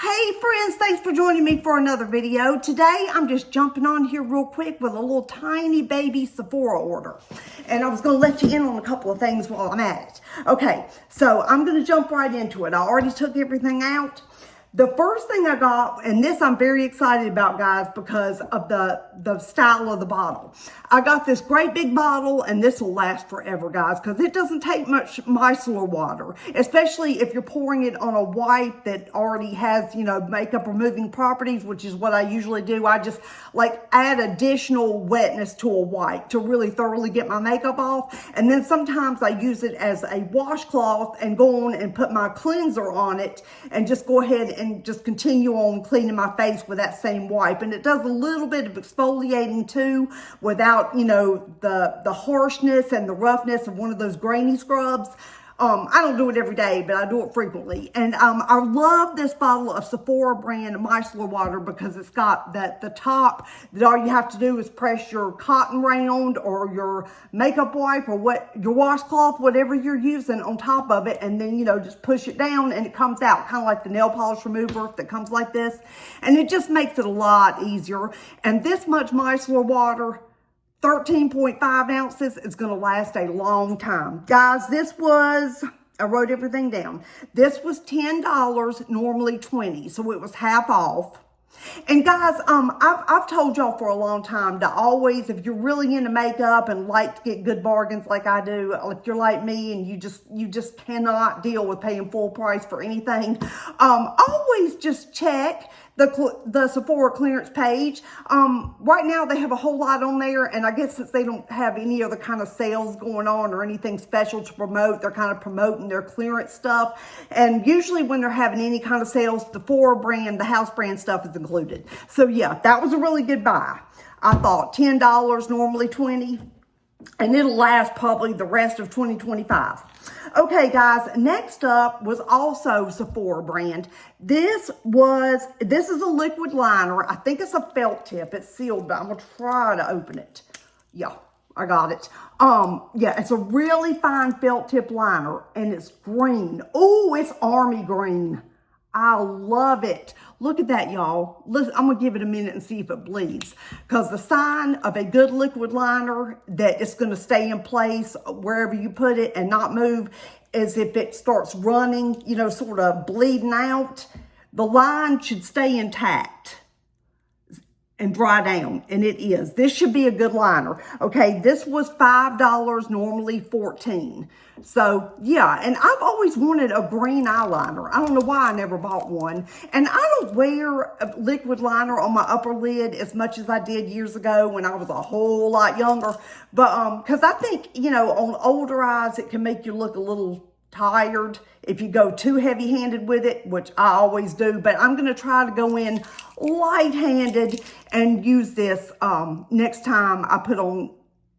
Hey friends, thanks for joining me for another video. Today, I'm just jumping on here real quick with a little tiny baby Sephora order. And I was gonna let you in on a couple of things while I'm at it. Okay, so I'm gonna jump right into it. I already took everything out. The first thing I got, and this I'm very excited about, guys, because of the style of the bottle. I got this great big bottle, and this will last forever, guys, because it doesn't take much micellar water, especially if you're pouring it on a wipe that already has, makeup removing properties, which is what I usually do. I just add additional wetness to a wipe to really thoroughly get my makeup off. And then sometimes I use it as a washcloth and go on and put my cleanser on it and just go ahead and just continue on cleaning my face with that same wipe. And it does a little bit of exfoliating too, without, the harshness and the roughness of one of those grainy scrubs. I don't do it every day, but I do it frequently. And I love this bottle of Sephora brand micellar water because it's got the top that all you have to do is press your cotton round or your makeup wipe or your washcloth, whatever you're using, on top of it, and then just push it down and it comes out, kind of like the nail polish remover that comes like this. And it just makes it a lot easier. And this much micellar water, 13.5 ounces, is going to last a long time. Guys, I wrote everything down. This was $10, normally $20, so it was half off. And guys, I've told y'all for a long time to always, if you're really into makeup and like to get good bargains like I do, if you're like me and you just cannot deal with paying full price for anything, always just check the Sephora clearance page. Right now they have a whole lot on there, and I guess since they don't have any other kind of sales going on or anything special to promote, they're kind of promoting their clearance stuff. And usually when they're having any kind of sales, the Sephora brand, the house brand stuff is included. So yeah, that was a really good buy. I thought $10, normally $20, and it'll last probably the rest of 2025. Okay, guys, next up was also Sephora brand. This is a liquid liner. I think it's a felt tip. It's sealed, but I'm gonna try to open it. Yeah, I got it. Yeah, it's a really fine felt tip liner, and it's green. Oh, it's army green. I love it. Look at that, y'all. Listen, I'm going to give it a minute and see if it bleeds. Because the sign of a good liquid liner that it's going to stay in place wherever you put it and not move is if it starts running, sort of bleeding out. The line should stay intact and dry down, and it is. This should be a good liner. Okay, this was $5, normally $14. So yeah, and I've always wanted a green eyeliner. I don't know why I never bought one. And I don't wear a liquid liner on my upper lid as much as I did years ago when I was a whole lot younger. But because I think, on older eyes, it can make you look a little tired if you go too heavy-handed with it, which I always do. But I'm going to try to go in light-handed and use this next time I put on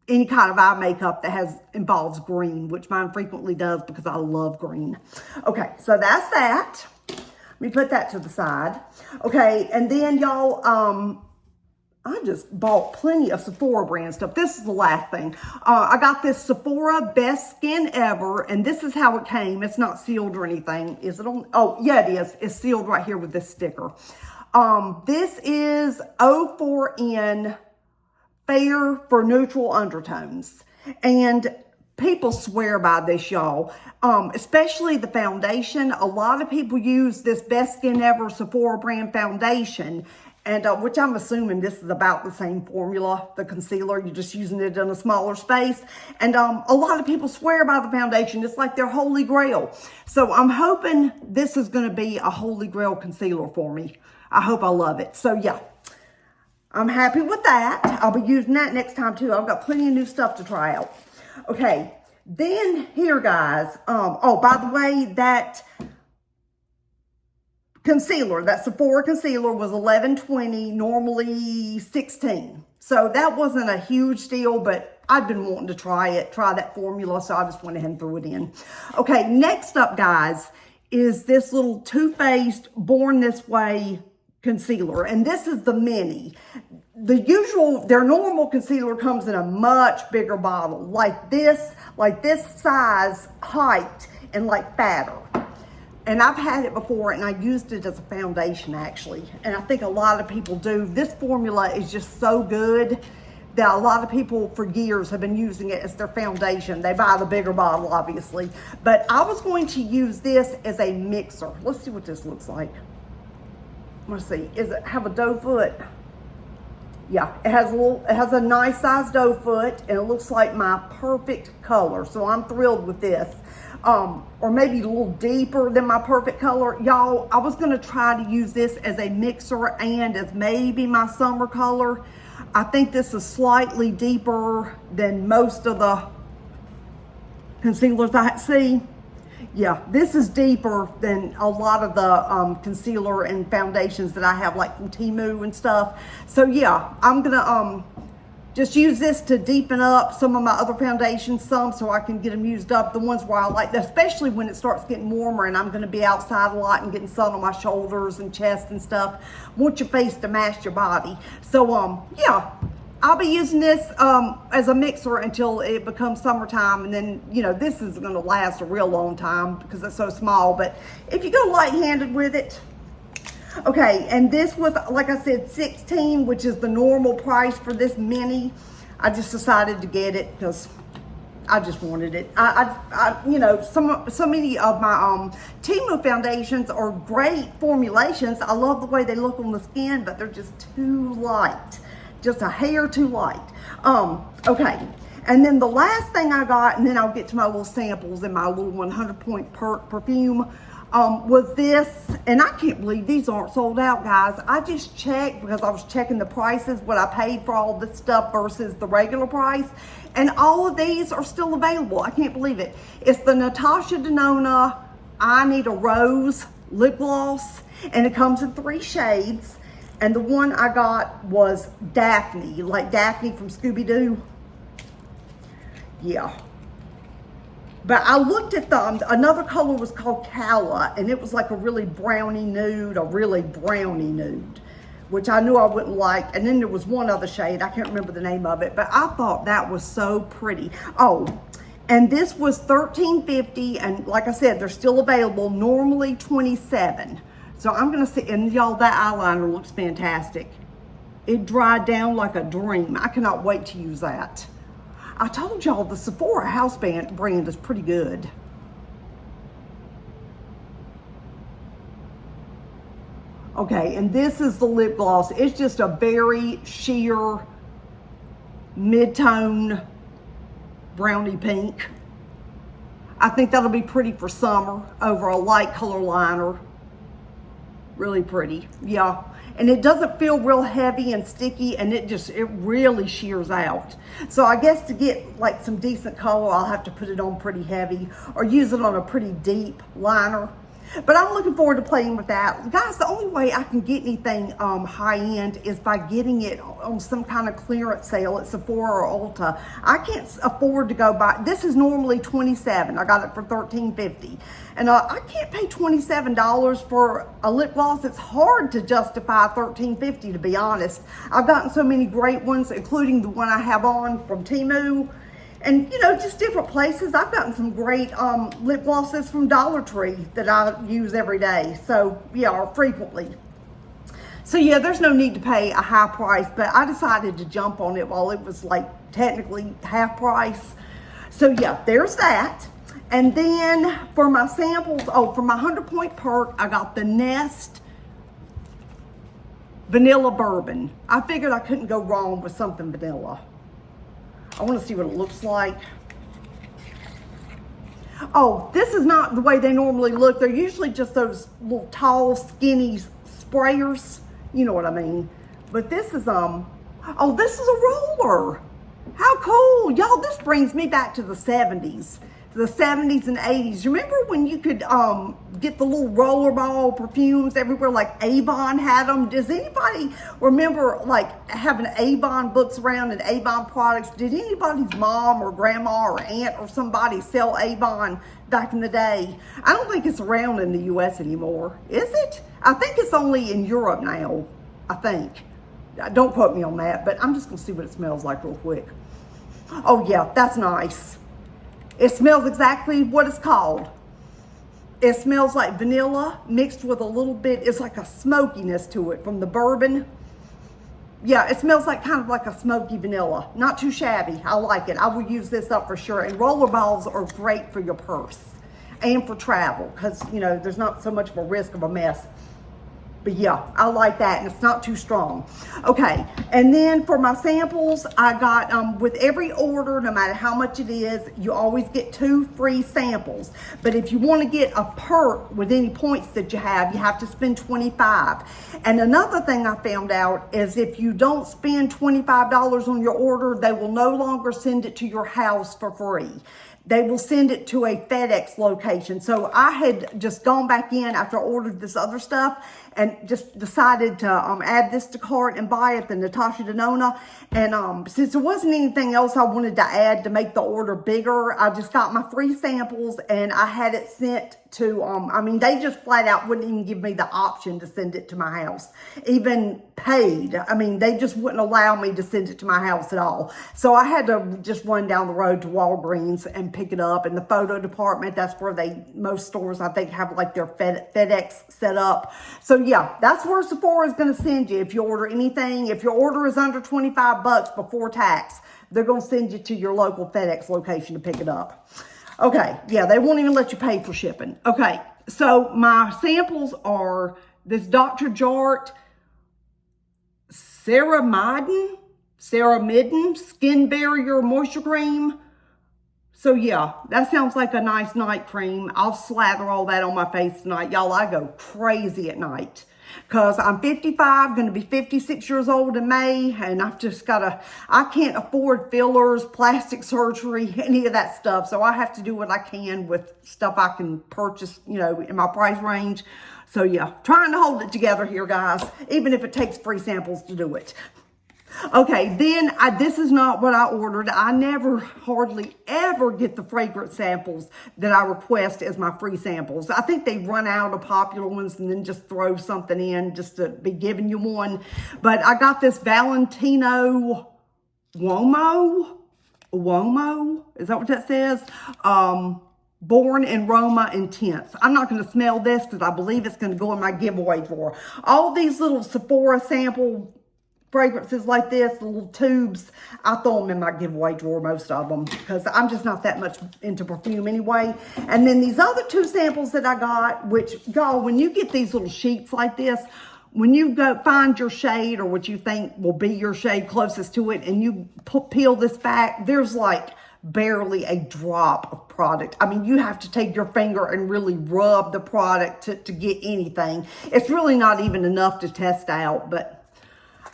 any kind of eye makeup that involves green, which mine frequently does because I love green. Okay, so that's that. Let me put that to the side. Okay, and then y'all, I just bought plenty of Sephora brand stuff. This is the last thing. I got this Sephora Best Skin Ever, and this is how it came. It's not sealed or anything. Is it on? Oh, yeah, it is. It's sealed right here with this sticker. This is 04N Fair for Neutral Undertones. And people swear by this, y'all, especially the foundation. A lot of people use this Best Skin Ever Sephora brand foundation, and which I'm assuming this is about the same formula, the concealer. You're just using it in a smaller space. And a lot of people swear by the foundation. It's like their holy grail. So I'm hoping this is going to be a holy grail concealer for me. I hope I love it. So yeah, I'm happy with that. I'll be using that next time too. I've got plenty of new stuff to try out. Okay, then here, guys. Oh, by the way, that concealer, that Sephora concealer was $11.20, normally $16. So that wasn't a huge deal, but I've been wanting to try that formula, so I just went ahead and threw it in. Okay, next up, guys, is this little Too Faced Born This Way concealer, and this is the mini. Their normal concealer comes in a much bigger bottle, like this size, height, and fatter. And I've had it before, and I used it as a foundation, actually. And I think a lot of people do. This formula is just so good that a lot of people for years have been using it as their foundation. They buy the bigger bottle, obviously. But I was going to use this as a mixer. Let's see what this looks like. Let's see. Is it have a doe foot? Yeah, it has a nice sized doe foot, and it looks like my perfect color. So I'm thrilled with this. Or maybe a little deeper than my perfect color. Y'all, I was gonna try to use this as a mixer and as maybe my summer color. I think this is slightly deeper than most of the concealers I see. Yeah, this is deeper than a lot of the concealer and foundations that I have, like from Temu and stuff. So yeah, I'm gonna just use this to deepen up some of my other foundations so I can get them used up. The ones where I like that, especially when it starts getting warmer and I'm gonna be outside a lot and getting sun on my shoulders and chest and stuff. Want your face to match your body. So yeah, I'll be using this as a mixer until it becomes summertime, and then, you know, this is gonna last a real long time because it's so small. But if you go light-handed with it, okay, and this was, like I said, $16, which is the normal price for this mini. I just decided to get it because I just wanted it. You know, so many of my Temu foundations are great formulations. I love the way they look on the skin, but they're just too light, just a hair too light. Okay, and then the last thing I got, and then I'll get to my little samples and my little 100 point perfume. Was this, and I can't believe these aren't sold out, guys. I just checked because I was checking the prices, what I paid for all this stuff versus the regular price, and all of these are still available. I can't believe it. It's the Natasha Denona I Need a Rose lip gloss, and it comes in 3 shades, and the one I got was Daphne, like Daphne from Scooby-Doo. Yeah. But I looked at another color was called Calla, and it was like a really brownie nude, which I knew I wouldn't like. And then there was one other shade, I can't remember the name of it, but I thought that was so pretty. Oh, and this was $13.50, and like I said, they're still available, normally $27. So I'm gonna see, and y'all, that eyeliner looks fantastic. It dried down like a dream. I cannot wait to use that. I told y'all the Sephora house brand is pretty good. Okay, and this is the lip gloss. It's just a very sheer mid-tone brownie pink. I think that'll be pretty for summer over a light color liner. Really pretty, yeah. And it doesn't feel real heavy and sticky, and it really shears out. So I guess to get like some decent color, I'll have to put it on pretty heavy or use it on a pretty deep liner. But I'm looking forward to playing with that. Guys, the only way I can get anything high-end is by getting it on some kind of clearance sale at Sephora or Ulta. I can't afford to go buy, this is normally $27. I got it for $13.50. And I can't pay $27 for a lip gloss. It's hard to justify $13.50, to be honest. I've gotten so many great ones, including the one I have on from Temu. And, you know, just different places. I've gotten some great lip glosses from Dollar Tree that I use every day. So, yeah, or frequently. So, yeah, there's no need to pay a high price. But I decided to jump on it while it was, like, technically half price. So, yeah, there's that. And then for my samples, for my 100 point perk, I got the Nest Vanilla Bourbon. I figured I couldn't go wrong with something vanilla. I want to see what it looks like. Oh, this is not the way they normally look. They're usually just those little tall, skinny sprayers. You know what I mean. But this is, oh, this is a roller. How cool. Y'all, this brings me back to the 70s. The 70s and 80s. Remember when you could get the little rollerball perfumes everywhere, like Avon had them? Does anybody remember like having Avon books around and Avon products? Did anybody's mom or grandma or aunt or somebody sell Avon back in the day? I don't think it's around in the US anymore. Is it? I think it's only in Europe now, I think. Don't quote me on that, but I'm just gonna see what it smells like real quick. Oh yeah, that's nice. It smells exactly what it's called. It smells like vanilla mixed with a little bit, it's like a smokiness to it from the bourbon. Yeah, it smells like kind of like a smoky vanilla. Not too shabby. I like it. I will use this up for sure. And rollerballs are great for your purse and for travel because, you know, there's not so much of a risk of a mess. But yeah, I like that, and it's not too strong. Okay, and then for my samples, I got, with every order, no matter how much it is, you always get 2 free samples. But if you want to get a perk with any points that you have to spend $25. And another thing I found out is if you don't spend $25 on your order, they will no longer send it to your house for free. They will send it to a FedEx location. So I had just gone back in after I ordered this other stuff and just decided to add this to cart and buy it, the Natasha Denona. And since there wasn't anything else I wanted to add to make the order bigger, I just got my free samples and I had it sent to, I mean, they just flat out wouldn't even give me the option to send it to my house, even paid. I mean, they just wouldn't allow me to send it to my house at all. So I had to just run down the road to Walgreens and pick it up. In the photo department, that's where most stores, I think, have like their FedEx set up. So yeah, that's where Sephora is going to send you if you order anything. If your order is under $25 before tax, they're going to send you to your local FedEx location to pick it up. Okay, yeah, they won't even let you pay for shipping. Okay, so my samples are this Dr. Jart Ceramidin Skin Barrier Moisture Cream. So yeah, that sounds like a nice night cream. I'll slather all that on my face tonight. Y'all, I go crazy at night. Because I'm 55, going to be 56 years old in May, and I've just I can't afford fillers, plastic surgery, any of that stuff. So I have to do what I can with stuff I can purchase, you know, in my price range. So yeah, trying to hold it together here, guys, even if it takes free samples to do it. Okay, then this is not what I ordered. I never hardly ever get the fragrance samples that I request as my free samples. I think they run out of popular ones and then just throw something in just to be giving you one. But I got this Valentino Uomo, is that what that says? Born in Roma Intense. I'm not going to smell this because I believe it's going to go in my giveaway drawer. All these little Sephora sample fragrances like this, the little tubes, I throw them in my giveaway drawer, most of them, because I'm just not that much into perfume anyway. And then these other 2 samples that I got, which, y'all, when you get these little sheets like this, when you go find your shade or what you think will be your shade closest to it, and you peel this back, there's like barely a drop of product. I mean, you have to take your finger and really rub the product to get anything. It's really not even enough to test out, but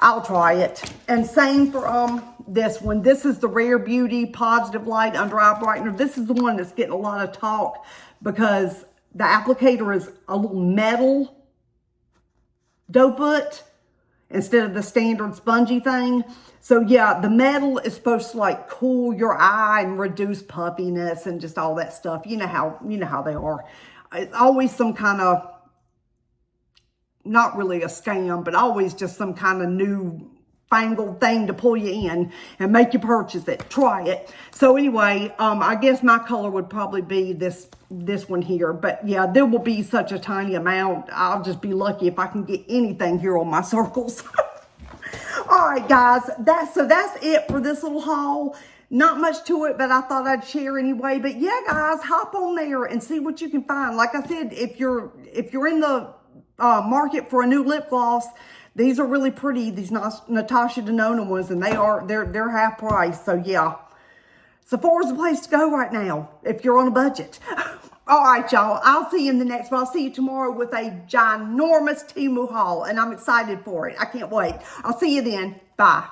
I'll try it. And same for this one. This is the Rare Beauty Positive Light Under Eye Brightener. This is the one that's getting a lot of talk because the applicator is a little metal doe foot instead of the standard spongy thing. So yeah, the metal is supposed to like cool your eye and reduce puffiness and just all that stuff. You know how they are. It's always some kind of, not really a scam, but always just some kind of new fangled thing to pull you in and make you purchase it. Try it. So anyway, I guess my color would probably be this one here. But yeah, there will be such a tiny amount. I'll just be lucky if I can get anything here on my circles. All right, guys. That's it for this little haul. Not much to it, but I thought I'd share anyway. But yeah, guys, hop on there and see what you can find. Like I said, if you're in the market for a new lip gloss, these are really pretty, these Natasha Denona ones, and they're half price. So yeah, Sephora's the place to go right now if you're on a budget. All right, y'all, I'll see you in the next one. I'll see you tomorrow with a ginormous Temu haul, and I'm excited for it. I can't wait. I'll see you then. Bye.